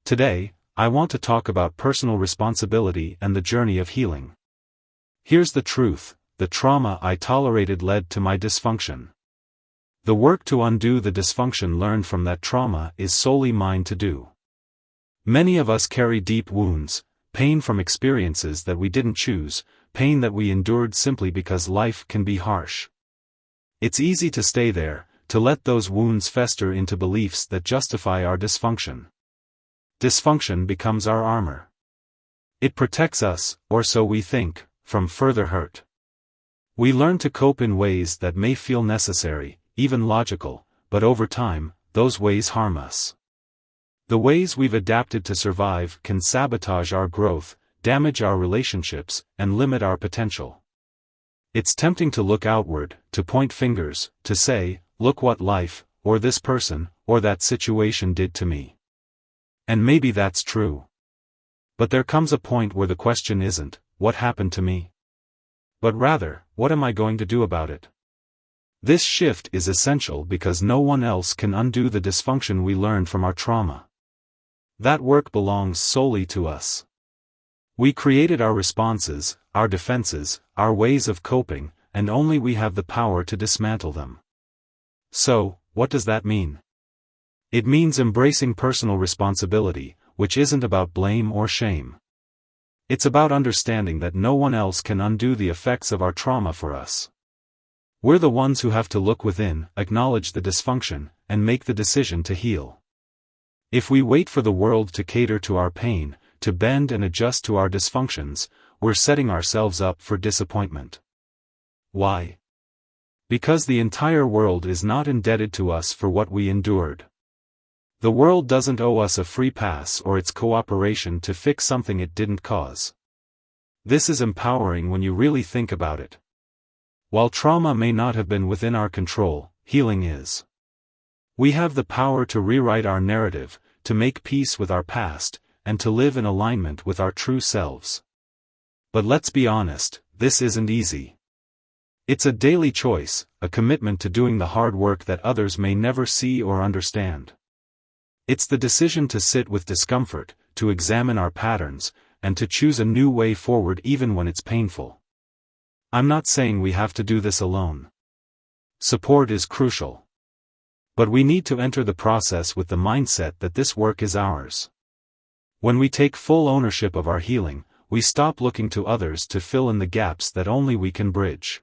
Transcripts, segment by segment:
Today, I want to talk about personal responsibility and the journey of healing. Here's the truth: the trauma I tolerated led to my dysfunction. The work to undo the dysfunction learned from that trauma is solely mine to do. Many of us carry deep wounds, pain from experiences that we didn't choose, pain that we endured simply because life can be harsh. It's easy to stay there, to let those wounds fester into beliefs that justify our dysfunction. Dysfunction becomes our armor. It protects us, or so we think, from further hurt. We learn to cope in ways that may feel necessary, even logical, but over time, those ways harm us. The ways we've adapted to survive can sabotage our growth, damage our relationships, and limit our potential. It's tempting to look outward, to point fingers, to say, "Look what life, or this person, or that situation did to me." And maybe that's true. But there comes a point where the question isn't, "What happened to me?" but rather, "What am I going to do about it?" This shift is essential because no one else can undo the dysfunction we learned from our trauma. That work belongs solely to us. We created our responses, our defenses, our ways of coping, and only we have the power to dismantle them. So, what does that mean? It means embracing personal responsibility, which isn't about blame or shame. It's about understanding that no one else can undo the effects of our trauma for us. We're the ones who have to look within, acknowledge the dysfunction, and make the decision to heal. If we wait for the world to cater to our pain, to bend and adjust to our dysfunctions, we're setting ourselves up for disappointment. Why? Because the entire world is not indebted to us for what we endured. The world doesn't owe us a free pass or its cooperation to fix something it didn't cause. This is empowering when you really think about it. While trauma may not have been within our control, healing is. We have the power to rewrite our narrative, to make peace with our past, and to live in alignment with our true selves. But let's be honest, this isn't easy. It's a daily choice, a commitment to doing the hard work that others may never see or understand. It's the decision to sit with discomfort, to examine our patterns, and to choose a new way forward even when it's painful. I'm not saying we have to do this alone. Support is crucial. But we need to enter the process with the mindset that this work is ours. When we take full ownership of our healing, we stop looking to others to fill in the gaps that only we can bridge.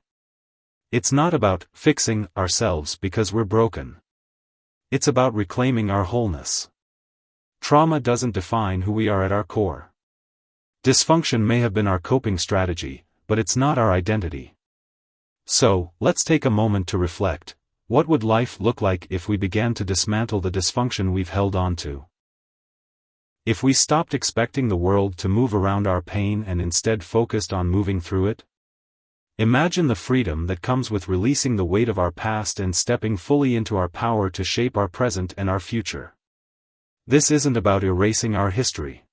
It's not about fixing ourselves because we're broken. It's about reclaiming our wholeness. Trauma doesn't define who we are at our core. Dysfunction may have been our coping strategy, but it's not our identity. So, let's take a moment to reflect. What would life look like if we began to dismantle the dysfunction we've held on to? If we stopped expecting the world to move around our pain and instead focused on moving through it? Imagine the freedom that comes with releasing the weight of our past and stepping fully into our power to shape our present and our future. This isn't about erasing our history.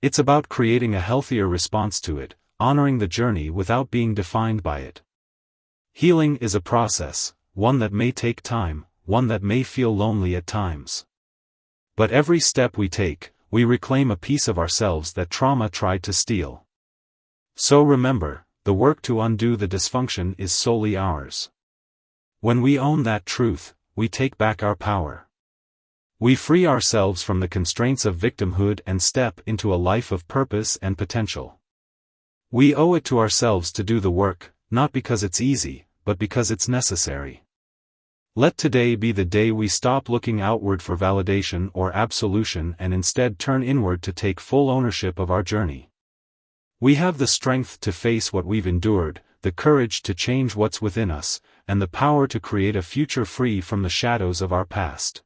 It's about creating a healthier response to it, honoring the journey without being defined by it. Healing is a process, one that may take time, one that may feel lonely at times. But every step we take, we reclaim a piece of ourselves that trauma tried to steal. So remember, the work to undo the dysfunction is solely ours. When we own that truth, we take back our power. We free ourselves from the constraints of victimhood and step into a life of purpose and potential. We owe it to ourselves to do the work, not because it's easy, but because it's necessary. Let today be the day we stop looking outward for validation or absolution and instead turn inward to take full ownership of our journey. We have the strength to face what we've endured, the courage to change what's within us, and the power to create a future free from the shadows of our past.